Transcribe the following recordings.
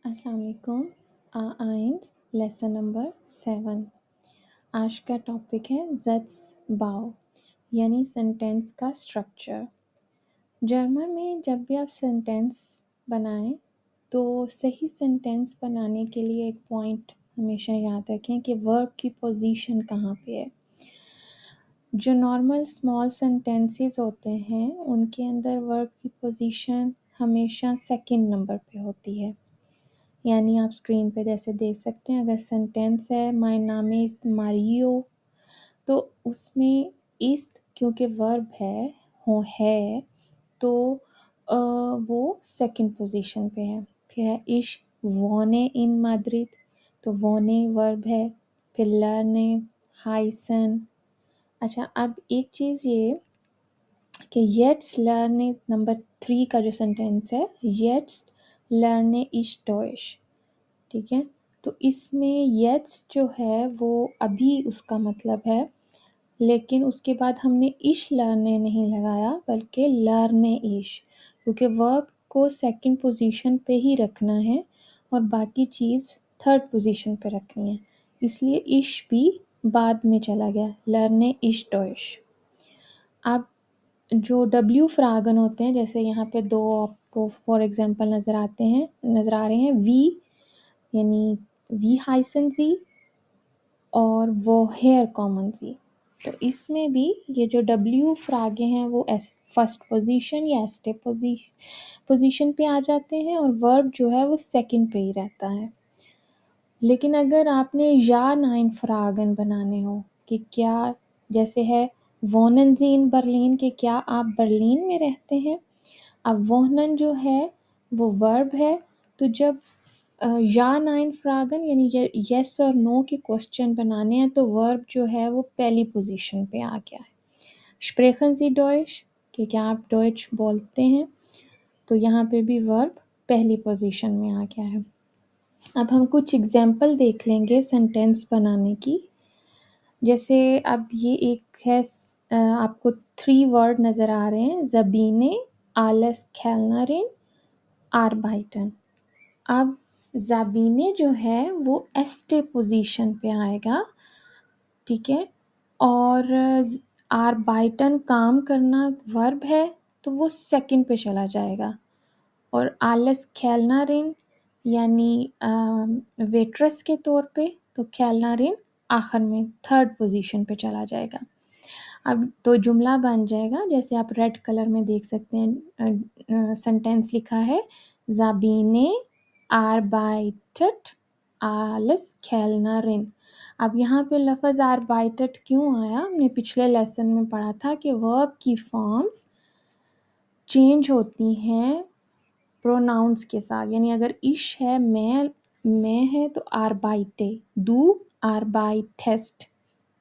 السلام علیکم. Ions lesson number 7. آج کا ٹاپک ہے زیٹس باؤ یعنی سینٹینس کا اسٹرکچر. جرمن میں جب بھی آپ سینٹینس بنائیں تو صحیح سینٹینس بنانے کے لیے ایک پوائنٹ ہمیشہ یاد رکھیں کہ ورب کی پوزیشن کہاں پہ ہے. جو نارمل اسمال سینٹینسز ہوتے ہیں ان کے اندر ورب کی پوزیشن ہمیشہ سیکنڈ نمبر پہ ہوتی ہے. یعنی آپ اسکرین پہ جیسے دیکھ سکتے ہیں، اگر سینٹینس ہے مائی نام از ماریو تو اس میں است کیونکہ ورب ہے تو وہ سیکنڈ پوزیشن پہ ہے. پھر ہے اش وونے ان مادرید تو وونے ورب ہے. پھر لرنے ہائسن. اچھا اب ایک چیز یہ کہ یٹس لرنے نمبر 3 کا جو سینٹینس ہے یٹس لرنے اش ڈوئش، ٹھیک ہے. تو اس میں یٹس جو ہے وہ ابھی اس کا مطلب ہے، لیکن اس کے بعد ہم نے اش لرنے نہیں لگایا بلکہ لرنے اش، کیونکہ ورب کو سیکنڈ پوزیشن پہ ہی رکھنا ہے اور باقی چیز تھرڈ پوزیشن پہ رکھنی ہے، اس لیے اش بھی بعد میں چلا گیا، لرنے اش ڈوئش. اب جو ڈبلیو فراگن ہوتے ہیں جیسے یہاں پہ دو آپ کو فار ایگزامپل نظر آ رہے ہیں وی یعنی وی ہائسن زی اور وہ ہیئر کامن زی. تو اس میں بھی یہ جو ڈبلیو فراگے ہیں وہ فرسٹ پوزیشن یا ایسٹے پوزیشن پہ آ جاتے ہیں اور ورب جو ہے وہ سیکنڈ پہ ہی رہتا ہے. لیکن اگر آپ نے یا نائن فراگن بنانے ہو کہ کیا جیسے ہے وونن زی ان برلین کہ کیا آپ برلین میں رہتے ہیں. اب وونن جو ہے وہ ورب ہے، تو جب یا نائن فراگن یعنی یس اور نو کے کوسچن بنانے ہیں تو ورب جو ہے وہ پہلی پوزیشن پہ آ گیا ہے. اسپریخن زی ڈوئش کہ کیا آپ ڈوئچ بولتے ہیں، تو یہاں پہ بھی ورب پہلی پوزیشن میں آ گیا ہے. اب ہم کچھ اگزامپل دیکھ لیں گے سینٹینس بنانے کی. جیسے اب یہ ایک ہے آپ کو 3 ورڈ نظر آ رہے ہیں، زبینے آلس کھیلنرین آربائٹن. اب زبینے جو ہے وہ ایسٹے پوزیشن پہ آئے گا، ٹھیک ہے، اور آربائٹن کام کرنا ورب ہے تو وہ سیکنڈ پہ چلا جائے گا، اور آلس کھیلنرین یعنی ویٹرس کے طور پہ تو کھیلنرین آخر میں تھرڈ پوزیشن پہ چلا جائے گا. اب تو جملہ بن جائے گا جیسے آپ ریڈ کلر میں دیکھ سکتے ہیں سینٹینس لکھا ہے زابینے آربائٹٹ آلس کھیلنرین. اب یہاں پہ لفظ آربائٹٹ کیوں آیا؟ ہم نے پچھلے لیسن میں پڑھا تھا کہ ورب کی فارمز چینج ہوتی ہیں پروناؤنس کے ساتھ، یعنی اگر اش ہے میں ہے تو آربائٹے، دو آربائٹسٹ،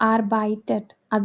آربائٹٹ. اب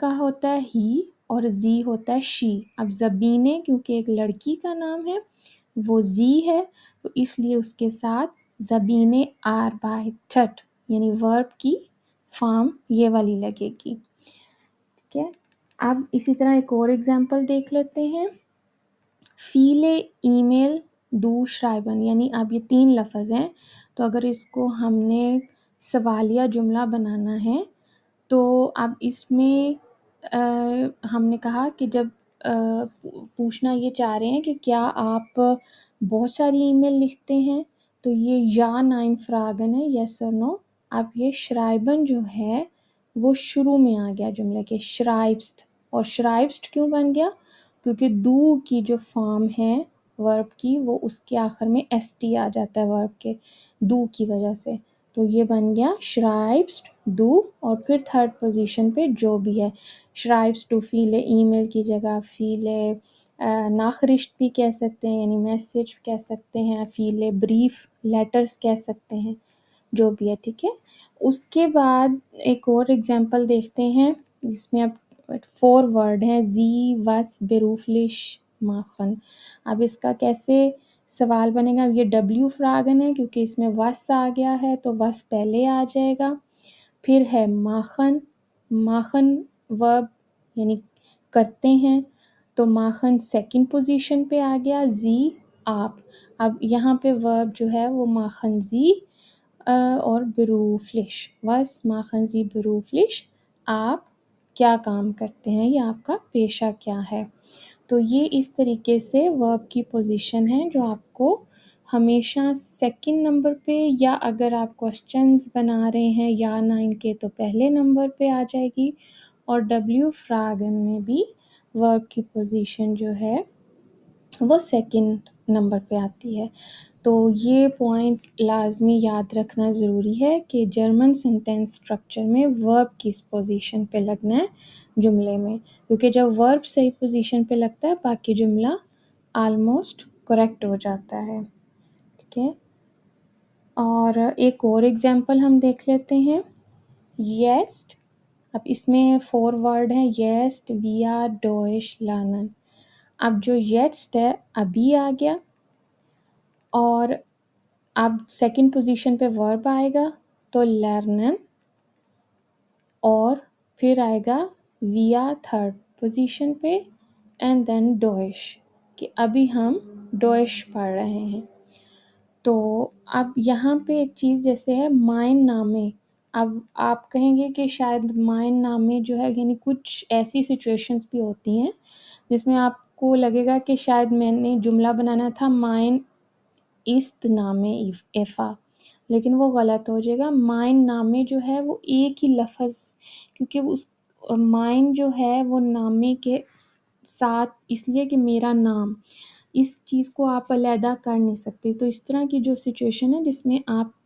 کا ہوتا ہے ہی اور زی ہوتا ہے شی. اب زبینے کیونکہ ایک لڑکی کا نام ہے وہ زی ہے تو اس لیے اس کے ساتھ زبینے آربائٹٹ یعنی ورب کی فارم یہ والی لگے گی، ٹھیک ہے. اب اسی طرح ایک اور ایگزامپل دیکھ لیتے ہیں. فیلے ای میل دو شرائبن، یعنی اب یہ 3 لفظ ہیں تو اگر اس کو ہم نے سوالیہ جملہ بنانا ہے تو اب اس میں ہم نے کہا کہ جب پوچھنا یہ چاہ رہے ہیں کہ کیا آپ بہت ساری ای میل لکھتے ہیں تو یہ یا نائن فراگن ہے، یس اور نو. اب یہ شرائبن جو ہے وہ شروع میں آ گیا جملے کے، شرائبسٹ. اور شرائبسٹ کیوں بن گیا؟ کیونکہ دو کی جو فارم ہے ورب کی وہ اس کے آخر میں ایس ٹی آ جاتا ہے ورب کے دو کی وجہ سے، تو یہ بن گیا شرائبسٹ دو اور پھر تھرڈ پوزیشن پہ جو بھی ہے. شرائبس ٹو فیلے ای میل کی جگہ فیلے ناخرشت بھی کہہ سکتے ہیں یعنی میسج کہہ سکتے ہیں، فیلے بریف لیٹرز کہہ سکتے ہیں، جو بھی ہے، ٹھیک ہے. اس کے بعد ایک اور ایگزامپل دیکھتے ہیں جس میں اب 4 ورڈ ہیں، زی وس بیروفلش ماخن. اب اس کا کیسے سوال بنے گا؟ یہ ڈبلیو فراگن ہے کیونکہ اس میں وس آ گیا ہے تو وس پہلے آ جائے گا. پھر ہے ماخن، ماخن ورب یعنی کرتے ہیں تو ماخن سیکنڈ پوزیشن پہ آ گیا. زی آپ. اب یہاں پہ ورب جو ہے وہ ماخنزی اور بروفلش. was ماخنزی بروفلش. آپ کیا کام کرتے ہیں یا آپ کا پیشہ کیا ہے. تو یہ اس طریقے سے ورب کی پوزیشن ہے جو آپ کو ہمیشہ سیکنڈ نمبر پہ، یا اگر آپ کوسچنز بنا رہے ہیں یا 9 کے تو پہلے نمبر پہ آ جائے گی. اور ڈبلیو فراگن میں بھی ورب کی پوزیشن جو ہے وہ سیکنڈ نمبر پہ آتی ہے. تو یہ پوائنٹ لازمی یاد رکھنا ضروری ہے کہ جرمن سینٹینس اسٹرکچر میں ورب کس پوزیشن پہ لگنا ہے جملے میں، کیونکہ جب ورب صحیح پوزیشن پہ لگتا ہے باقی جملہ آلموسٹ کریکٹ ہو جاتا ہے. ٹھیک ہے، اور ایک اور ایگزامپل ہم دیکھ لیتے ہیں. یسٹ. اب اس میں 4 ورڈ ہیں: یسٹ، ویا، ڈوئش، لانن. اب جو یسٹ ہے ابھی آ گیا، اور اب سیکنڈ پوزیشن پہ ورب آئے گا تو لرنن، اور پھر آئے گا ویا تھرڈ پوزیشن پہ، اینڈ دین ڈوئش، کہ ابھی ہم ڈوئش پڑھ رہے ہیں. تو اب یہاں پہ ایک چیز جیسے ہے مائن نامے. اب آپ کہیں گے کہ شاید مائن نامے جو ہے، یعنی کچھ ایسی سچویشنز بھی ہوتی ہیں جس میں آپ کو لگے گا کہ شاید میں نے جملہ بنانا تھا مائن است نامے ایفا، لیکن وہ غلط ہو جائے گا. مائن نامے جو ہے وہ ایک ہی لفظ، کیونکہ اس مائن جو ہے وہ نامے کے ساتھ، اس لیے کہ میرا نام، اس چیز کو آپ علیحدہ کر نہیں سکتے. تو اس طرح کی جو سچویشن ہے جس میں آپ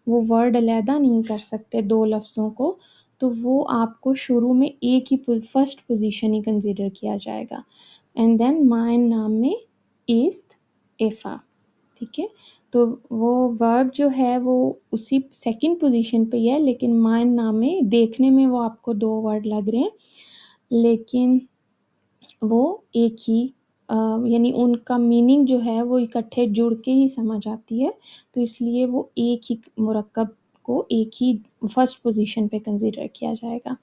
وہ ورڈ علیحدہ نہیں کر سکتے دو لفظوں کو، تو وہ آپ کو شروع میں ایک ہی فرسٹ پوزیشن ہی کنسیڈر کیا جائے گا. اینڈ دین مائن نام میں است ایفا. ٹھیک ہے، تو وہ ورب جو ہے وہ اسی سیکنڈ پوزیشن پہ ہی ہے، لیکن مائن نام میں دیکھنے میں وہ آپ کو 2 ورڈ لگ رہے ہیں، لیکن وہ ایک ہی یعنی ان کا میننگ جو ہے وہ اکٹھے جڑ کے ہی سمجھ آتی ہے. تو اس لیے وہ ایک ہی مرکب کو ایک ہی فرسٹ پوزیشن پہ کنسیڈر کیا جائے گا.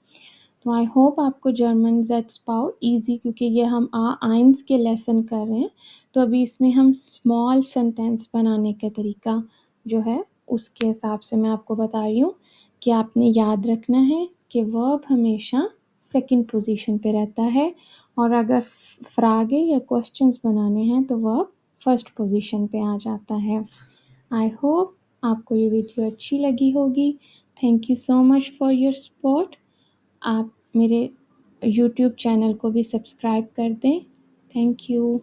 تو آئی ہوپ آپ کو جرمن زیٹس پاؤ ایزی، کیونکہ یہ ہم آئنس کے لیسن کر رہے ہیں، تو ابھی اس میں ہم اسمال سینٹینس بنانے کا طریقہ جو ہے اس کے حساب سے میں آپ کو بتا رہی ہوں کہ آپ نے یاد رکھنا ہے کہ ورب ہمیشہ سیکنڈ پوزیشن پہ رہتا ہے، اور اگر فراگے یا کوسچنز بنانے ہیں تو ورب فرسٹ پوزیشن پہ آ جاتا ہے. آئی ہوپ آپ کو یہ ویڈیو اچھی لگی ہوگی. Thank you so much for your support. آپ میرے یوٹیوب چینل کو بھی سبسکرائب کر دیں. Thank you.